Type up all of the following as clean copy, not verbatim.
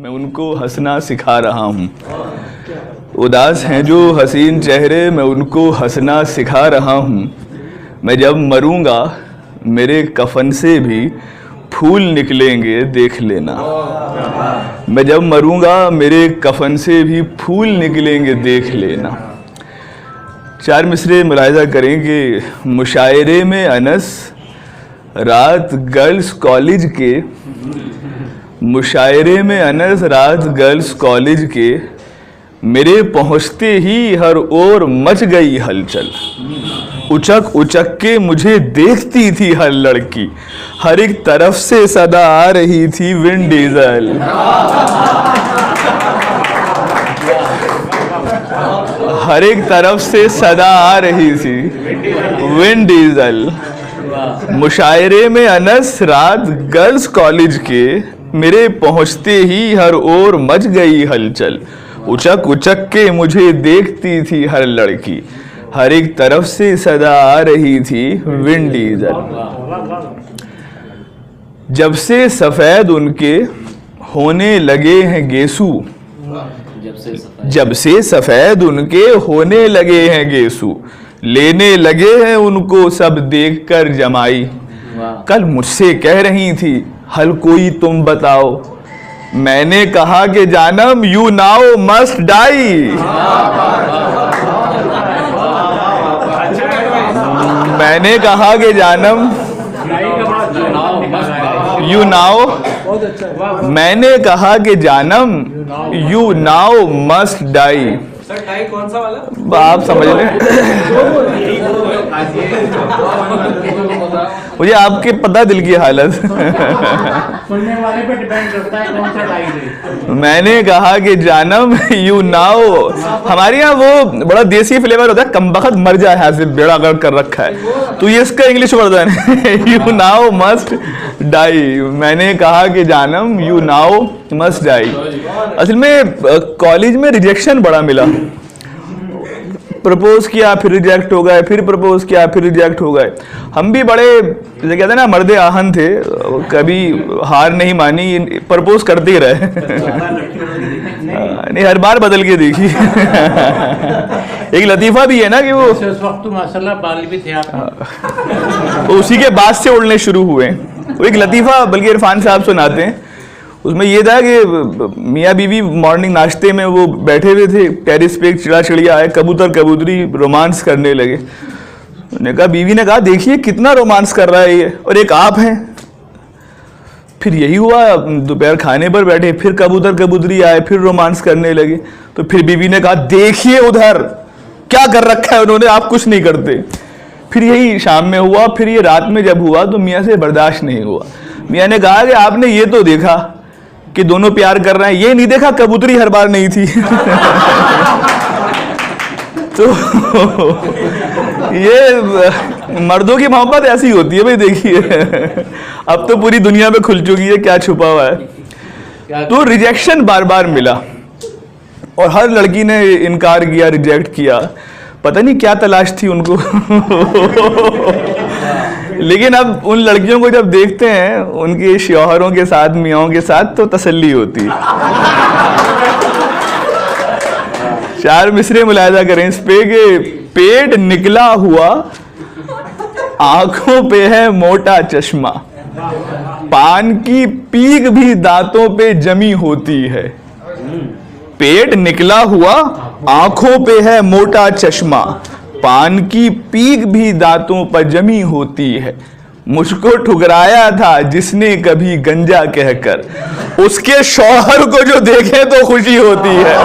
मैं उनको हंसना सिखा रहा हूँ। उदास हैं जो हसीन चेहरे, मैं उनको हंसना सिखा रहा हूँ। मैं जब मरूंगा मेरे कफन से भी फूल निकलेंगे, देख लेना। मैं जब मरूंगा मेरे कफन से भी फूल निकलेंगे, देख लेना। चार मिसरे मुलाहिजा करेंगे। मुशायरे में अनस रात गर्ल्स कॉलेज के, मुशायरे में अनस रात गर्ल्स कॉलेज के, मेरे पहुंचते ही हर ओर मच गई हलचल। उचक उचक के मुझे देखती थी हर लड़की, हर एक तरफ से सदा आ रही थी विंड डीजल। हर एक तरफ से सदा आ रही थी विंड डीजल। मुशायरे में अनस रात गर्ल्स कॉलेज के, मेरे पहुंचते ही हर ओर मच गई हलचल। उचक उचक के मुझे देखती थी हर लड़की, हर एक तरफ से सदा आ रही थी विंड डीजल। जब से सफेद उनके होने लगे हैं गेसू, जब से सफेद उनके होने लगे हैं गेसू, लेने लगे हैं उनको सब देखकर जमाई। कल मुझसे कह रही थी हल कोई तुम बताओ, मैंने कहा कि जानम यू नाउ मस्ट डाई। मैंने कहा कि जानम यू नाउ, मैंने कहा कि जानम you now must die. Sir tie कौन सा वाला? आप समझ लें। मुझे आपके पता दिल की हालत। सुनने वाले पे डिपेंड करता है कौन सा टाई है। मैंने कहा कि जानम यू नाउ, हमारे यहाँ वो बड़ा देसी फ्लेवर होता है, कमबख्त मर जाए यहाँ से बेड़ा गर्क कर रखा है, तो ये इसका इंग्लिश वर्जन है यू नाउ मस्ट डाई। मैंने कहा कि जानम यू नाउ मस्ट डाई। असल में कॉलेज में रिजेक्शन बड़ा मिला। प्रपोज किया फिर रिजेक्ट हो गए, फिर प्रपोज किया फिर रिजेक्ट हो गए। हम भी बड़े जैसे कहते हैं ना मर्दे आहन थे, कभी हार नहीं मानी, प्रपोज करते ही रहे। नहीं हर बार बदल के देखी। एक लतीफा भी है ना कि वो उस वक्त तो माशाल्लाह बाल भी थे आप, तो उसी के बाद से उड़ने शुरू हुए। वो एक लतीफा बल्कि इरफान साहब सुनाते हैं, उसमें ये था कि मियाँ बीवी मॉर्निंग नाश्ते में वो बैठे हुए थे, टेरिस पे एक चिड़ा चिड़िया आए, कबूतर कबूतरी रोमांस करने लगे। उन्होंने कहा, बीवी ने कहा देखिए कितना रोमांस कर रहा है ये, और एक आप हैं। फिर यही हुआ, दोपहर खाने पर बैठे, फिर कबूतर कबूतरी आए, फिर रोमांस करने लगे। तो फिर बीवी ने कहा देखिए उधर क्या कर रखा है उन्होंने, आप कुछ नहीं करते। फिर यही शाम में हुआ, फिर ये रात में जब हुआ तो मियाँ से बर्दाश्त नहीं हुआ। मियाँ ने कहा कि आपने ये तो देखा कि दोनों प्यार कर रहे हैं, ये नहीं देखा कबूतरी हर बार नहीं थी। तो ये मर्दों की मोहब्बत ऐसी होती है भाई, देखिए अब तो पूरी दुनिया में खुल चुकी है क्या छुपा हुआ है। तो रिजेक्शन बार बार मिला और हर लड़की ने इनकार किया, रिजेक्ट किया, पता नहीं क्या तलाश थी उनको। लेकिन अब उन लड़कियों को जब देखते हैं उनके शौहरों के साथ, मियाँओं के साथ, तो तसल्ली होती है। चार मिसरे मुलाहिजा करें इस पे कि पेट निकला हुआ, आंखों पे है मोटा चश्मा, पान की पीक भी दांतों पे जमी होती है। पेट निकला हुआ, आंखों पे है मोटा चश्मा, पान की पीक भी दांतों पर जमी होती है। मुझको ठुकराया था जिसने कभी गंजा कहकर, उसके शौहर को जो देखे तो खुशी होती है।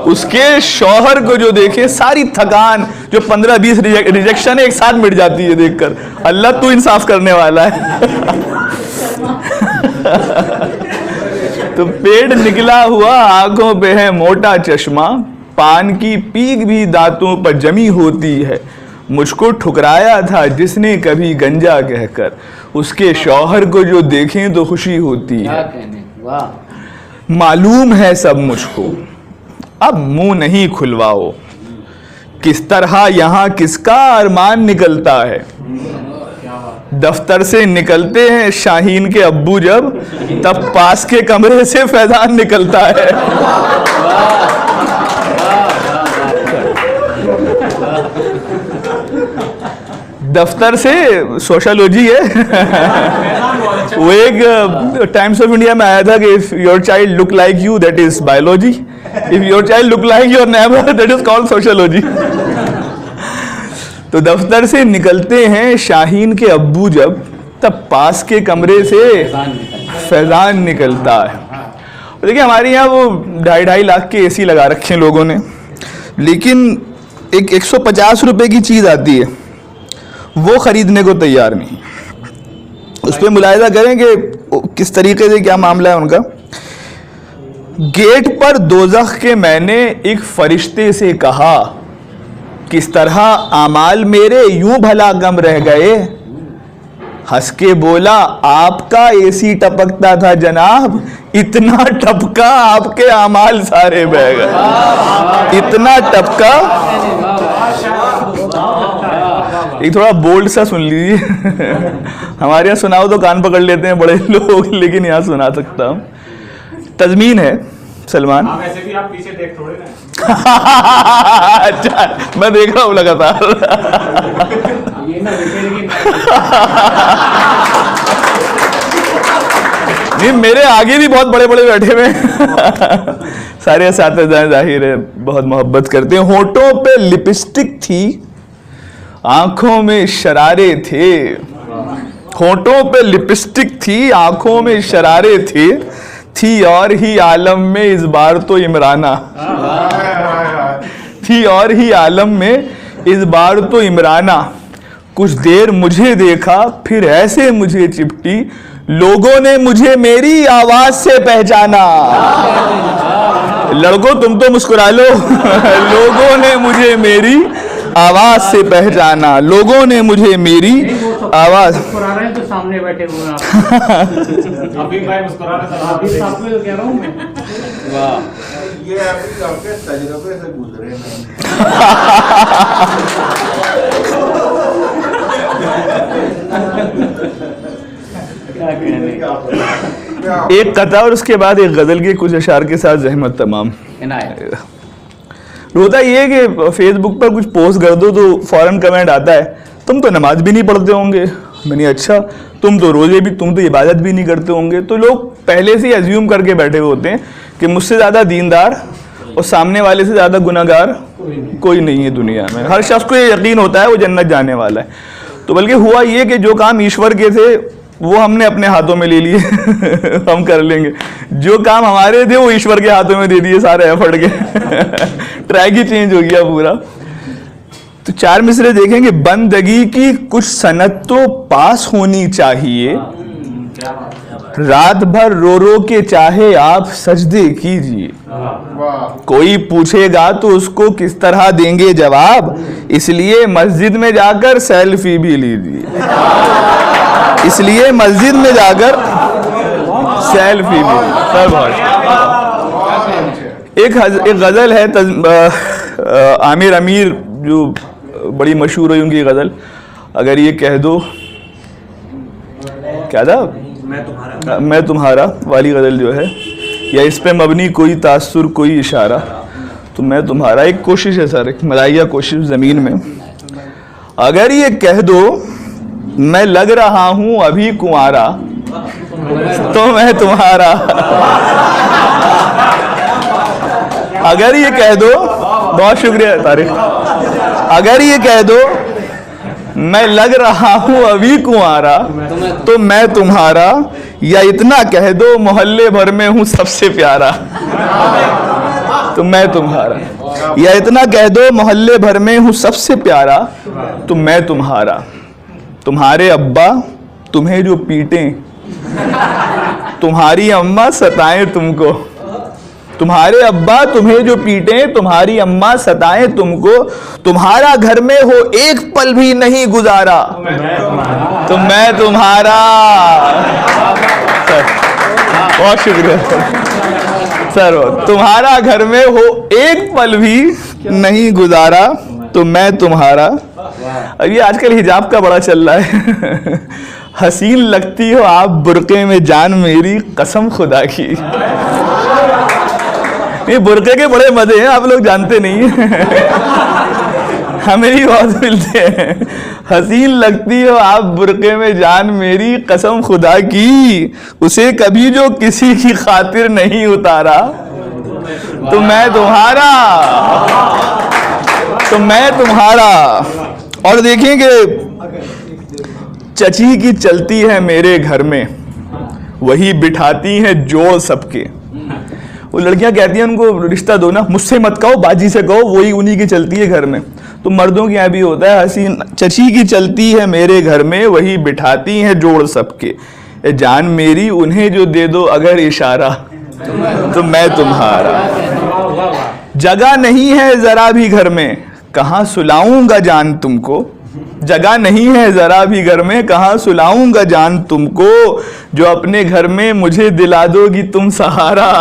उसके शौहर को जो देखे, सारी थकान जो 15-20 रिजेक्शन है एक साथ मिट जाती है देखकर। अल्लाह तू इंसाफ करने वाला है। तो पेट निकला हुआ, आंखों पे है मोटा चश्मा, पान की पीक भी दांतों पर जमी होती है। मुझको ठुकराया था जिसने कभी गंजा कहकर, उसके शौहर को जो देखें तो खुशी होती है। मालूम है सब मुझको, अब मुंह नहीं खुलवाओ, किस तरह यहाँ किसका अरमान निकलता है। दफ्तर से निकलते हैं शाहीन के अब्बू जब, तब पास के कमरे से फैजान निकलता है। दफ्तर से सोशलॉजी है। वो एक टाइम्स ऑफ इंडिया में आया था कि if your child look like you that is biology, if your child look like your neighbour that is called sociology. तो दफ्तर से निकलते हैं शाहीन के अब्बू जब, तब पास के कमरे से फैजान निकलता है। देखिए हमारे यहाँ वो 2.5 लाख के एसी लगा रखे हैं लोगों ने, लेकिन एक 150 रुपए की चीज़ आती है वो खरीदने को तैयार नहीं। उस पर मुलाहिजा करें कि किस तरीके से क्या मामला है उनका। गेट पर दोज़ख के मैंने एक फरिश्ते से कहा, किस तरह आमाल मेरे यूं भला गम रह गए। हंस के बोला, आपका एसी टपकता था जनाब, इतना टपका आपके आमाल सारे बह गए। इतना टपका। एक थोड़ा बोल्ड सा सुन लीजिए। हमारे यहाँ सुनाओ तो कान पकड़ लेते हैं बड़े लोग, लेकिन यहाँ सुना सकता हूँ। तज़मीन है सलमान। वैसे भी आप पीछे देख थोड़े ना। अच्छा, मैं देख रहा हूँ लगातार। ये ना नहीं, मेरे आगे भी बहुत बड़े बड़े बैठे हुए हैं। सारे असातिज़ा जाहिर है बहुत मोहब्बत करते हैं। होठों पे लिपस्टिक थी, आंखों में शरारे थे। होठों पे लिपस्टिक थी, आंखों में शरारे थे। थी और ही आलम में इस बार तो इमराना। थी और ही आलम में इस बार तो इमराना। कुछ देर मुझे देखा, फिर ऐसे मुझे चिपटी, लोगों ने मुझे मेरी आवाज से पहचाना। लड़कों तुम तो मुस्कुरा लो। लोगों ने मुझे मेरी आवाज से पहचाना। लोगों ने मुझे मेरी आवाज। मुस्कुरा रहे हैं तो सामने बैठे हुए हैं आप। अभी भाई मुस्कुरा रहे थे। अभी साथ में तो कह रहा हूँ मैं। ये अभी आपके तजुर्बे से गुजरे हैं। क्या कहने। एक कथा और उसके बाद एक गजल के कुछ अशार के साथ जहमत तमाम। होता ये है कि फेसबुक पर कुछ पोस्ट कर दो तो फौरन कमेंट आता है, तुम तो नमाज भी नहीं पढ़ते होंगे। मैंने अच्छा, तुम तो रोजे भी, तुम तो इबादत भी नहीं करते होंगे। तो लोग पहले से ही अज्यूम करके बैठे हुए होते हैं कि मुझसे ज़्यादा दीनदार और सामने वाले से ज़्यादा गुनाहगार कोई नहीं है दुनिया में। हर शख्स को ये यकीन होता है वो जन्नत जाने वाला है। तो बल्कि हुआ ये कि जो काम ईश्वर के थे वो हमने अपने हाथों में ले लिए। हम कर लेंगे। जो काम हमारे थे वो ईश्वर के हाथों में दे दिए सारे एफर्ट के। ट्रैक ही चेंज हो गया पूरा। तो 4 मिसरे देखेंगे। बंदगी की कुछ सनत तो पास होनी चाहिए, रात भर रो रो के चाहे आप सजदे कीजिए। कोई पूछेगा तो उसको किस तरह देंगे जवाब, इसलिए मस्जिद में जाकर सेल्फी भी लीजिए। इसलिए मस्जिद में जाकर सेल्फी भी। एक गजल है आमिर अमीर, जो बड़ी मशहूर हुई उनकी गजल, अगर ये कह दो, क्या था, मैं तुम्हारा वाली गजल जो है, या इस पे मबनी कोई तासुर कोई इशारा, तो मैं तुम्हारा। एक कोशिश है सर, एक मलाइया कोशिश ज़मीन में। अगर ये कह दो मैं लग रहा हूं अभी कुंवारा, तो मैं तुम्हारा। अगर ये कह दो, बहुत शुक्रिया तारिक, अगर ये कह दो मैं लग रहा हूं अभी कुंवारा, तो मैं तुम्हारा। या इतना कह दो मोहल्ले भर में हूं सबसे प्यारा, तो मैं तुम्हारा। या इतना कह दो मोहल्ले भर में हूं सबसे प्यारा, तो मैं तुम्हारा। तुम्हारे अब्बा तुम्हें जो पीटें, तुम्हारी अम्मा सताएं तुमको। तुम्हारे अब्बा तुम्हें जो पीटें, तुम्हारी अम्मा सताएं तुमको। तुम्हारा घर में हो एक पल भी नहीं गुजारा, तो मैं तुम्हारा। बहुत शुक्रिया सर। तुम्हारा घर में हो एक पल भी नहीं गुजारा, तो मैं तुम्हारा। अब ये आजकल हिजाब का बड़ा चल रहा है। हसीन लगती हो आप बुर्के में जान मेरी, कसम खुदा की। ये बुर्के के बड़े मजे हैं, आप लोग जानते नहीं हैं। हमें ही बहुत मिलते हैं। हसीन लगती हो आप बुर्के में जान मेरी, कसम खुदा की, उसे कभी जो किसी की खातिर नहीं उतारा, तो मैं तुम्हारा, तो मैं तुम्हारा। और देखेंगे चची की चलती है मेरे घर में, वही बिठाती हैं जोड़ सबके। वो लड़कियां कहती हैं उनको रिश्ता दो ना, मुझसे मत कहो, बाजी से कहो, वही उन्हीं की चलती है घर में। तो मर्दों के यहाँ भी होता है, हसीन चची की चलती है मेरे घर में, वही बिठाती हैं जोड़ सबके। ए जान मेरी, उन्हें जो दे दो अगर इशारा, तो मैं तुम्हारा। जगह नहीं है जरा भी घर में, कहाँ सुलाऊंगा जान तुमको। जगह नहीं है जरा भी घर में, कहाँ सुलाऊंगा जान तुमको। जो अपने घर में मुझे दिला दोगी तुम सहारा,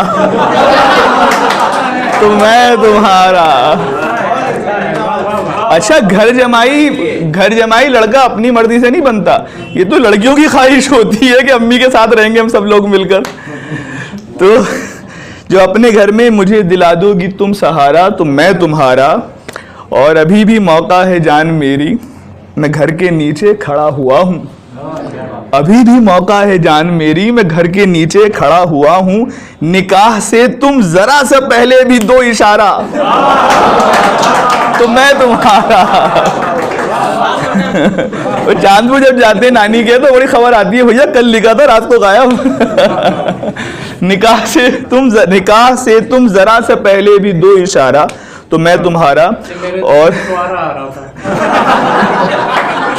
तो मैं तुम्हारा। अच्छा, घर जमाई लड़का अपनी मर्जी से नहीं बनता, ये तो लड़कियों की ख्वाहिश होती है कि अम्मी के साथ रहेंगे हम सब लोग मिलकर। तो जो अपने घर में मुझे दिला दोगी तुम सहारा, तो मैं तुम्हारा। और अभी भी मौका है जान मेरी, मैं घर के नीचे खड़ा हुआ हूँ। अभी भी मौका है जान मेरी, मैं घर के नीचे खड़ा हुआ हूँ। निकाह से तुम जरा सा पहले भी दो इशारा, तो मैं तुम्हारा। वो चांदपुर जब जाते हैं नानी के, तो बड़ी खबर आती है, भैया कल लिखा था रात को गायब। निकाह से तुम जरा से पहले भी दो इशारा, तो मैं तुम्हारा। और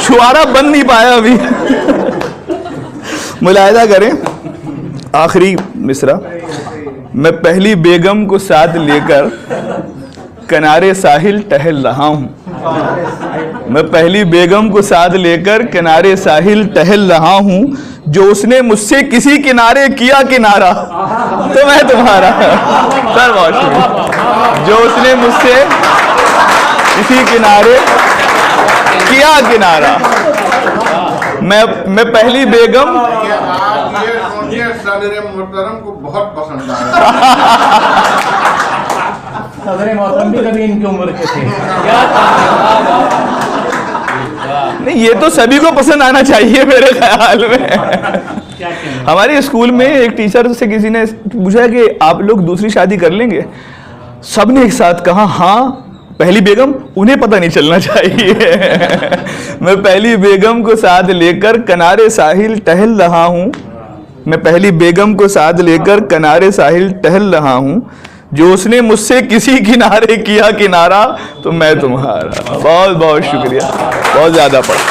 छुआरा बन नहीं पाया अभी। मुलाहिदा करें आखिरी मिसरा। मैं पहली बेगम को साथ लेकर किनारे साहिल टहल रहा हूँ। मैं पहली बेगम को साथ लेकर किनारे साहिल टहल रहा हूँ। जो उसने मुझसे किसी किनारे किया किनारा, तो मैं तुम्हारा। सर बहुत शुक्रिया। जो उसने मुझसे किसी किनारे किया किनारा, मैं पहली बेगम। ये सोनिया सदर मोहतरम को बहुत पसंद आया। सदर मोहतरम भी कभी इनकी उम्र के थे। नहीं, ये तो सभी को पसंद आना चाहिए मेरे ख्याल में। हमारे स्कूल में एक टीचर से किसी ने पूछा कि आप लोग दूसरी शादी कर लेंगे, सबने एक साथ कहा हाँ। पहली बेगम, उन्हें पता नहीं चलना चाहिए। मैं पहली बेगम को साथ लेकर किनारे साहिल टहल रहा हूँ। मैं पहली बेगम को साथ लेकर किनारे साहिल टहल रहा हूँ। जो उसने मुझसे किसी किनारे किया किनारा, तो मैं तुम्हारा। बहुत बहुत शुक्रिया, बहुत ज़्यादा पढ़ा।